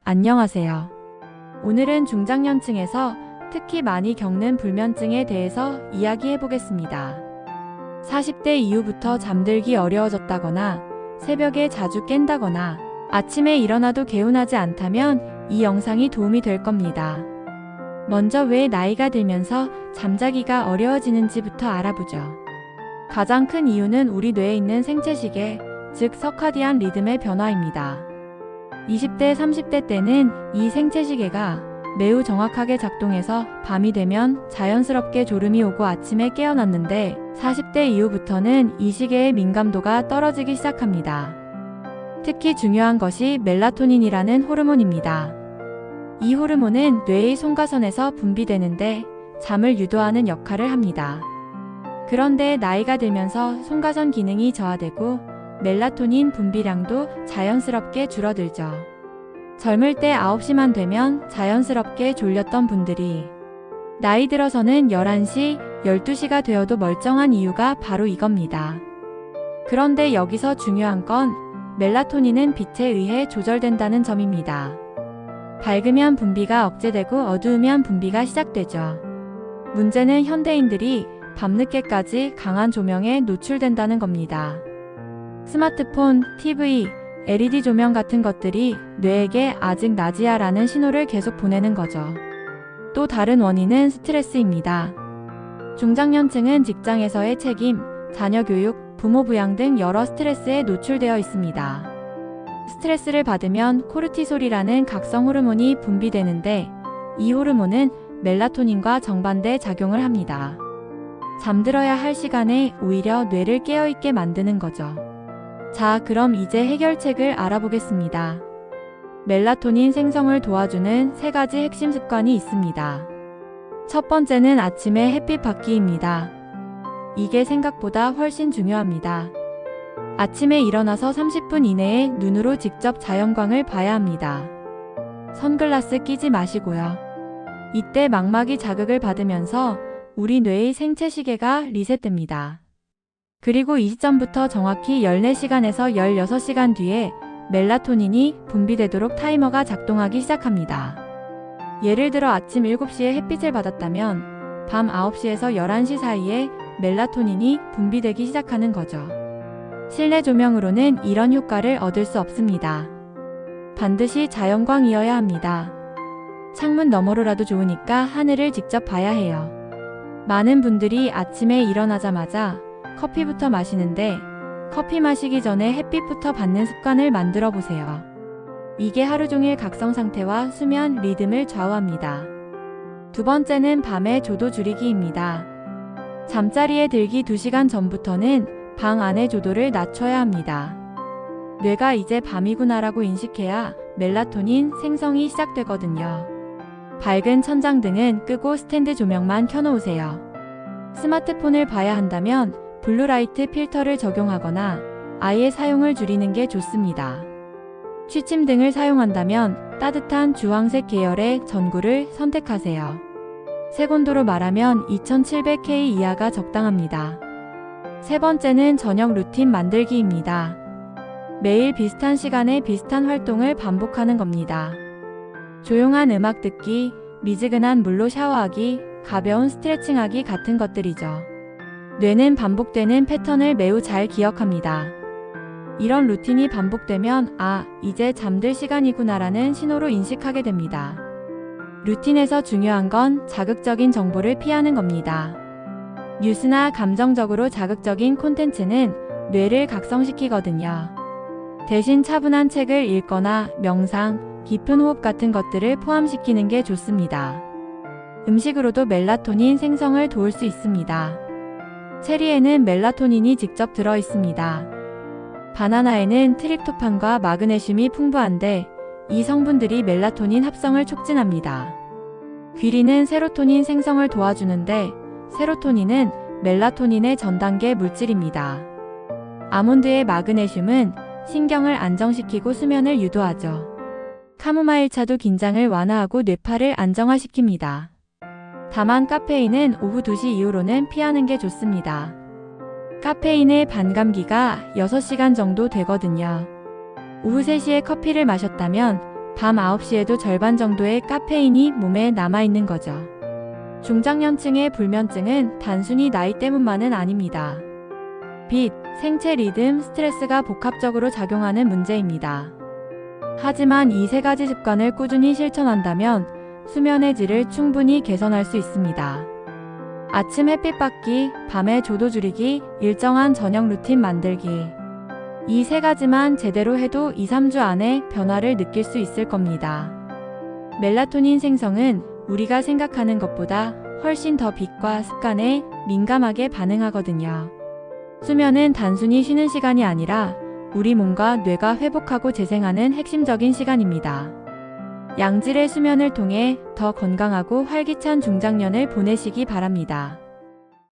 안녕하세요. 오늘은 중장년층에서 특히 많이 겪는 불면증에 대해서 이야기해 보겠습니다. 40대 이후부터 잠들기 어려워졌다거나 새벽에 자주 깬다거나 아침에 일어나도 개운하지 않다면 이 영상이 도움이 될 겁니다. 먼저 왜 나이가 들면서 잠자기가 어려워지는지부터 알아보죠. 가장 큰 이유는 우리 뇌에 있는 생체시계, 즉 서카디안 리듬의 변화입니다. 20대, 30대 때는 이 생체시계가 매우 정확하게 작동해서 밤이 되면 자연스럽게 졸음이 오고 아침에 깨어났는데 40대 이후부터는 이 시계의 민감도가 떨어지기 시작합니다. 특히 중요한 것이 멜라토닌이라는 호르몬입니다. 이 호르몬은 뇌의 송가선에서 분비되는데 잠을 유도하는 역할을 합니다. 그런데 나이가 들면서 송가선 기능이 저하되고 멜라토닌 분비량도 자연스럽게 줄어들죠. 젊을 때 9시만 되면 자연스럽게 졸렸던 분들이 나이 들어서는 11시, 12시가 되어도 멀쩡한 이유가 바로 이겁니다. 그런데 여기서 중요한 건 멜라토닌은 빛에 의해 조절된다는 점입니다. 밝으면 분비가 억제되고 어두우면 분비가 시작되죠. 문제는 현대인들이 밤늦게까지 강한 조명에 노출된다는 겁니다. 스마트폰, TV, LED 조명 같은 것들이 뇌에게 아직 낮이야 라는 신호를 계속 보내는 거죠. 또 다른 원인은 스트레스입니다. 중장년층은 직장에서의 책임, 자녀 교육, 부모 부양 등 여러 스트레스에 노출되어 있습니다. 스트레스를 받으면 코르티솔이라는 각성 호르몬이 분비되는데 이 호르몬은 멜라토닌과 정반대 작용을 합니다. 잠들어야 할 시간에 오히려 뇌를 깨어있게 만드는 거죠. 자, 그럼 이제 해결책을 알아보겠습니다. 멜라토닌 생성을 도와주는 3가지 핵심 습관이 있습니다. 첫 번째는 아침에 햇빛 받기입니다. 이게 생각보다 훨씬 중요합니다. 아침에 일어나서 30분 이내에 눈으로 직접 자연광을 봐야 합니다. 선글라스 끼지 마시고요. 이때 망막이 자극을 받으면서 우리 뇌의 생체시계가 리셋됩니다. 그리고 이 시점부터 정확히 14시간에서 16시간 뒤에 멜라토닌이 분비되도록 타이머가 작동하기 시작합니다. 예를 들어 아침 7시에 햇빛을 받았다면 밤 9시에서 11시 사이에 멜라토닌이 분비되기 시작하는 거죠. 실내 조명으로는 이런 효과를 얻을 수 없습니다. 반드시 자연광이어야 합니다. 창문 너머로라도 좋으니까 하늘을 직접 봐야 해요. 많은 분들이 아침에 일어나자마자 커피부터 마시는데 커피 마시기 전에 햇빛부터 받는 습관을 만들어 보세요. 이게 하루 종일 각성 상태와 수면 리듬을 좌우합니다. 두 번째는 밤의 조도 줄이기입니다. 잠자리에 들기 2시간 전부터는 방 안의 조도를 낮춰야 합니다. 뇌가 이제 밤이구나라고 인식해야 멜라토닌 생성이 시작되거든요. 밝은 천장등은 끄고 스탠드 조명만 켜놓으세요. 스마트폰을 봐야 한다면 블루라이트 필터를 적용하거나 아예 사용을 줄이는 게 좋습니다. 취침 등을 사용한다면 따뜻한 주황색 계열의 전구를 선택하세요. 색온도로 말하면 2700K 이하가 적당합니다. 세 번째는 저녁 루틴 만들기입니다. 매일 비슷한 시간에 비슷한 활동을 반복하는 겁니다. 조용한 음악 듣기, 미지근한 물로 샤워하기, 가벼운 스트레칭하기 같은 것들이죠. 뇌는 반복되는 패턴을 매우 잘 기억합니다. 이런 루틴이 반복되면 이제 잠들 시간이구나라는 신호로 인식하게 됩니다. 루틴에서 중요한 건 자극적인 정보를 피하는 겁니다. 뉴스나 감정적으로 자극적인 콘텐츠는 뇌를 각성시키거든요. 대신 차분한 책을 읽거나 명상, 깊은 호흡 같은 것들을 포함시키는 게 좋습니다. 음식으로도 멜라토닌 생성을 도울 수 있습니다. 체리에는 멜라토닌이 직접 들어 있습니다. 바나나에는 트립토판과 마그네슘이 풍부한데 이 성분들이 멜라토닌 합성을 촉진합니다. 귀리는 세로토닌 생성을 도와주는데 세로토닌은 멜라토닌의 전 단계 물질입니다. 아몬드의 마그네슘은 신경을 안정시키고 수면을 유도하죠. 카모마일 차도 긴장을 완화하고 뇌파를 안정화시킵니다. 다만 카페인은 오후 2시 이후로는 피하는 게 좋습니다. 카페인의 반감기가 6시간 정도 되거든요. 오후 3시에 커피를 마셨다면 밤 9시에도 절반 정도의 카페인이 몸에 남아있는 거죠. 중장년층의 불면증은 단순히 나이 때문만은 아닙니다. 빛, 생체 리듬, 스트레스가 복합적으로 작용하는 문제입니다. 하지만 이 세 가지 습관을 꾸준히 실천한다면 수면의 질을 충분히 개선할 수 있습니다. 아침 햇빛 받기, 밤에 조도 줄이기, 일정한 저녁 루틴 만들기. 이 세 가지만 제대로 해도 2-3주 안에 변화를 느낄 수 있을 겁니다. 멜라토닌 생성은 우리가 생각하는 것보다 훨씬 더 빛과 습관에 민감하게 반응하거든요. 수면은 단순히 쉬는 시간이 아니라 우리 몸과 뇌가 회복하고 재생하는 핵심적인 시간입니다. 양질의 수면을 통해 더 건강하고 활기찬 중장년을 보내시기 바랍니다.